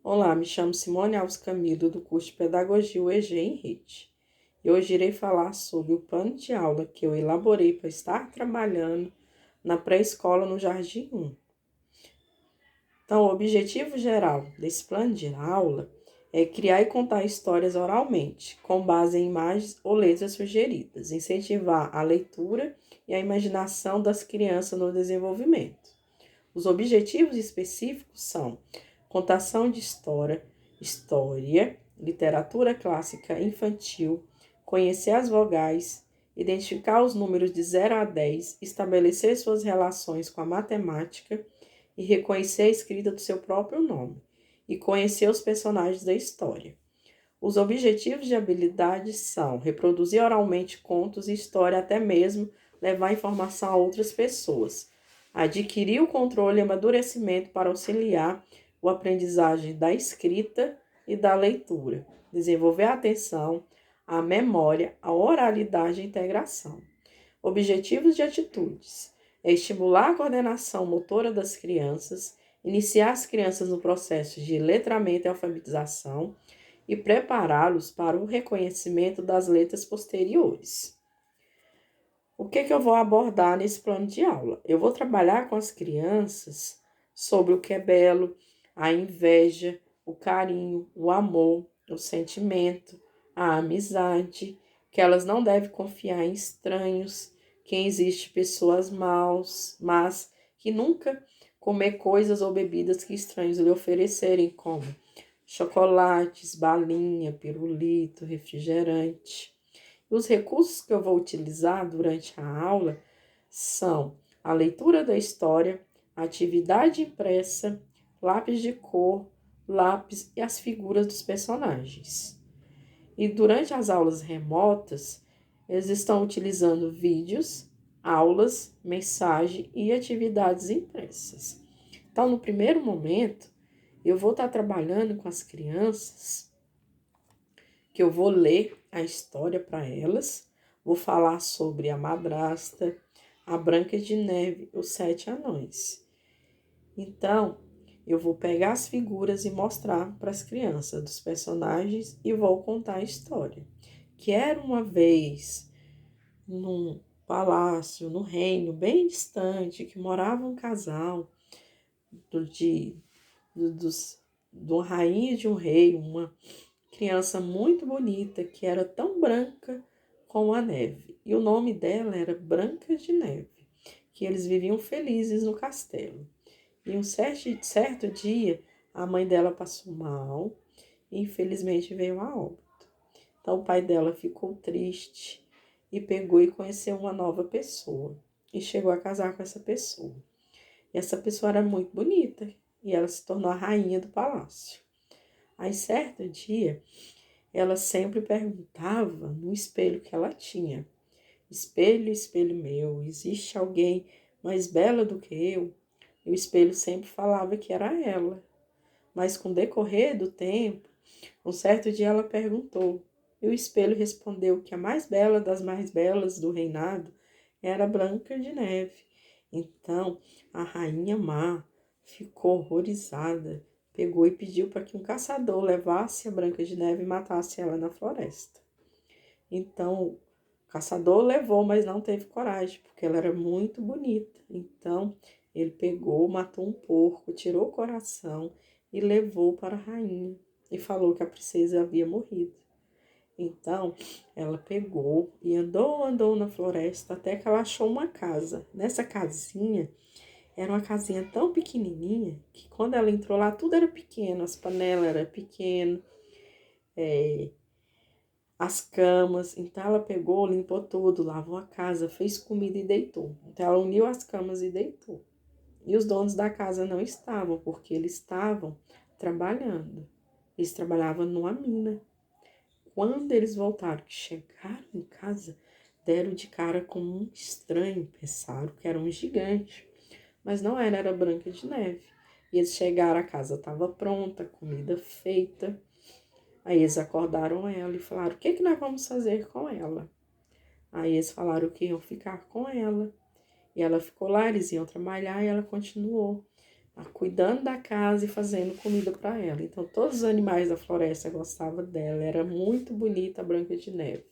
Olá, me chamo Simone Alves Camilo, do curso de Pedagogia UEG em Rede. E hoje irei falar sobre o plano de aula que eu elaborei para estar trabalhando na pré-escola no Jardim 1. Então, o objetivo geral desse plano de aula é criar e contar histórias oralmente, com base em imagens ou letras sugeridas, incentivar a leitura e a imaginação das crianças no desenvolvimento. Os objetivos específicos são contação de história, literatura clássica infantil, conhecer as vogais, identificar os números de 0 a 10, estabelecer suas relações com a matemática e reconhecer a escrita do seu próprio nome, e conhecer os personagens da história. Os objetivos de habilidade são reproduzir oralmente contos e história, até mesmo levar informação a outras pessoas, adquirir o controle e amadurecimento para auxiliar a aprendizagem da escrita e da leitura, desenvolver a atenção, a memória, a oralidade e a integração. Objetivos de atitudes é estimular a coordenação motora das crianças, iniciar as crianças no processo de letramento e alfabetização e prepará-los para o reconhecimento das letras posteriores. O que eu vou abordar nesse plano de aula? Eu vou trabalhar com as crianças sobre o que é belo, a inveja, o carinho, o amor, o sentimento, a amizade, que elas não devem confiar em estranhos, que existem pessoas mas que nunca comer coisas ou bebidas que estranhos lhe oferecerem, como chocolates, balinha, pirulito, refrigerante. Os recursos que eu vou utilizar durante a aula são a leitura da história, a atividade impressa, lápis de cor, lápis e as figuras dos personagens. E durante as aulas remotas, eles estão utilizando vídeos, aulas, mensagem e atividades impressas. Então, no primeiro momento, eu vou estar trabalhando com as crianças, que eu vou ler a história para elas, vou falar sobre a madrasta, a Branca de Neve, os 7 anões. Então, eu vou pegar as figuras e mostrar para as crianças dos personagens e vou contar a história. Que era uma vez num palácio, no reino bem distante, que morava um casal de uma rainha e de um rei, uma criança muito bonita, que era tão branca como a neve. E o nome dela era Branca de Neve, que eles viviam felizes no castelo. E um certo dia, a mãe dela passou mal e infelizmente veio a óbito. Então o pai dela ficou triste e pegou e conheceu uma nova pessoa. E chegou a casar com essa pessoa. E essa pessoa era muito bonita e ela se tornou a rainha do palácio. Aí certo dia, ela sempre perguntava no espelho que ela tinha: espelho, espelho meu, existe alguém mais bela do que eu? E o espelho sempre falava que era ela. Mas com o decorrer do tempo, um certo dia ela perguntou, e o espelho respondeu que a mais bela das mais belas do reinado era Branca de Neve. Então a rainha má ficou horrorizada, pegou e pediu para que um caçador levasse a Branca de Neve e matasse ela na floresta. Então o caçador levou, mas não teve coragem, porque ela era muito bonita. Então ele pegou, matou um porco, tirou o coração e levou para a rainha e falou que a princesa havia morrido. Então ela pegou e andou na floresta até que ela achou uma casa. Nessa casinha, era uma casinha tão pequenininha que quando ela entrou lá, tudo era pequeno, as panelas eram pequenas, as camas. Então ela pegou, limpou tudo, lavou a casa, fez comida e deitou. Então ela uniu as camas e deitou. E os donos da casa não estavam, porque eles estavam trabalhando. Eles trabalhavam numa mina. Quando eles voltaram, que chegaram em casa, deram de cara com um estranho, pensaram que era um gigante. Mas não era, era Branca de Neve. E eles chegaram, a casa estava pronta, comida feita. Aí eles acordaram ela e falaram: o que nós vamos fazer com ela? Aí eles falaram que iam ficar com ela. E ela ficou lá, eles iam trabalhar e ela continuou. cuidando da casa e fazendo comida para ela. Então, todos os animais da floresta gostavam dela. Era muito bonita a Branca de Neve.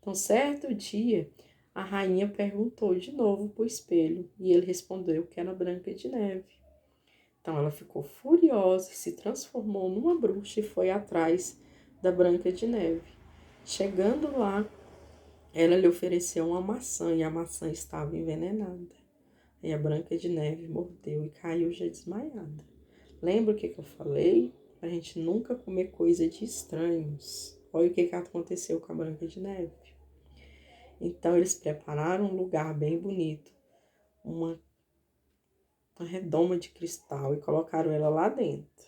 Então, certo dia, a rainha perguntou de novo para o espelho e ele respondeu que era Branca de Neve. Então, ela ficou furiosa e se transformou numa bruxa e foi atrás da Branca de Neve. Chegando lá, ela lhe ofereceu uma maçã e a maçã estava envenenada. E a Branca de Neve mordeu e caiu já desmaiada. Lembra o que eu falei? A gente nunca comer coisa de estranhos. Olha o que aconteceu com a Branca de Neve. Então, eles prepararam um lugar bem bonito, uma redoma de cristal, e colocaram ela lá dentro.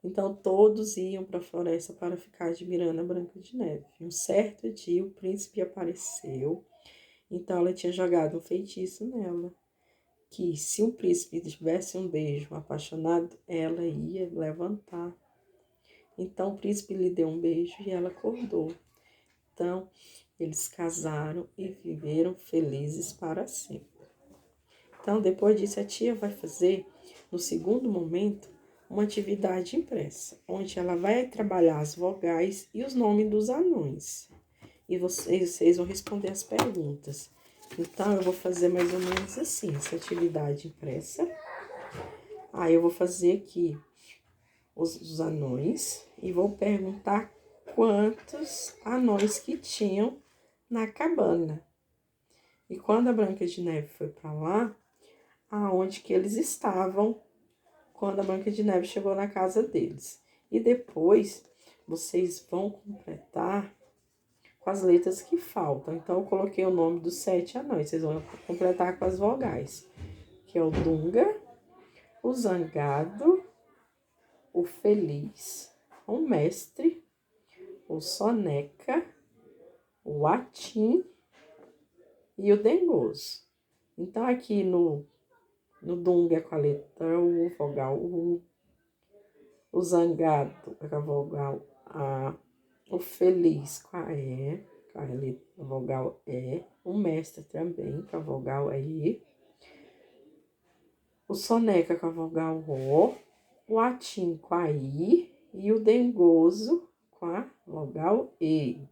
Então, todos iam para a floresta para ficar admirando a Branca de Neve. Um certo dia, o príncipe apareceu. Então, ela tinha jogado um feitiço nela, que se o príncipe tivesse um beijo apaixonado, ela ia levantar. Então, o príncipe lhe deu um beijo e ela acordou. Então, eles casaram e viveram felizes para sempre. Então, depois disso, a tia vai fazer, no segundo momento, uma atividade impressa, onde ela vai trabalhar as vogais e os nomes dos anões. E vocês vão responder as perguntas. Então, eu vou fazer mais ou menos assim, essa atividade impressa. Aí, eu vou fazer aqui os anões e vou perguntar quantos anões que tinham na cabana. E quando a Branca de Neve foi para lá, aonde que eles estavam quando a Branca de Neve chegou na casa deles. E depois, vocês vão completar com as letras que faltam. Então, eu coloquei o nome dos 7 anões. Vocês vão completar com as vogais, que é o Dunga, o Zangado, o Feliz, o Mestre, o Soneca, o Atim e o Dengoso. Então, aqui no Dunga é com a letra U, vogal U, o Zangado é com a vogal A, o Feliz com a E, com a letra, a vogal E, o Mestre também com a vogal I, o Soneca com a vogal O Atim com a I e o Dengoso com a vogal E.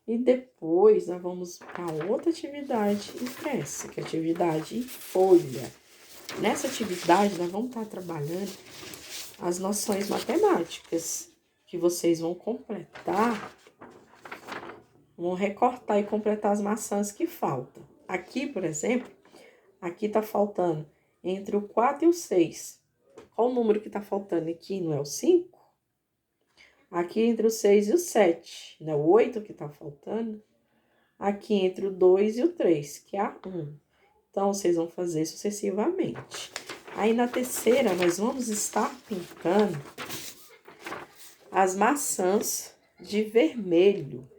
E depois nós vamos para outra atividade impressa, que é a atividade em folha. Nessa atividade nós vamos estar trabalhando as noções matemáticas, que vocês vão completar, vão recortar e completar as maçãs que faltam. Aqui, por exemplo, aqui tá faltando entre o 4 e o 6. Qual o número que tá faltando aqui? Não é o 5? Aqui entre o 6 e o 7, não é o 8 que tá faltando? Aqui entre o 2 e o 3, que é a 1. Então, vocês vão fazer sucessivamente. Aí, na terceira, nós vamos estar pintando as maçãs de vermelho,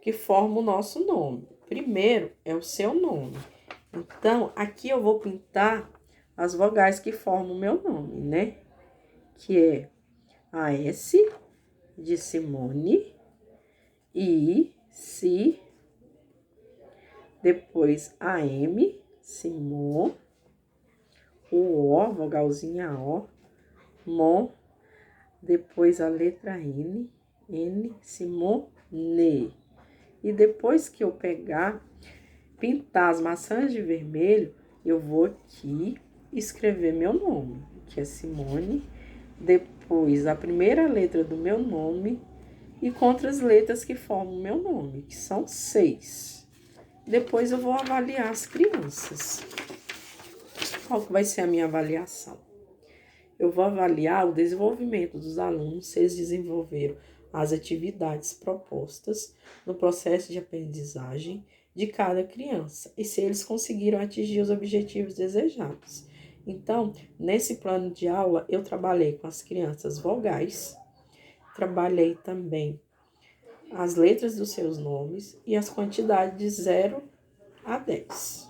que formam o nosso nome. Primeiro é o seu nome. Então, aqui eu vou pintar as vogais que formam o meu nome, né? Que é a S de Simone, I, Si, depois a M, Simon, o, vogalzinha O, Mon, depois a letra N, N, Simone. E depois que eu pintar as maçãs de vermelho, eu vou aqui escrever meu nome, que é Simone, depois a primeira letra do meu nome e contra as letras que formam o meu nome, que são 6. Depois eu vou avaliar as crianças. Qual que vai ser a minha avaliação? Eu vou avaliar o desenvolvimento dos alunos, se eles desenvolveram as atividades propostas no processo de aprendizagem de cada criança e se eles conseguiram atingir os objetivos desejados. Então, nesse plano de aula, eu trabalhei com as crianças vogais, trabalhei também as letras dos seus nomes e as quantidades de 0 a 10.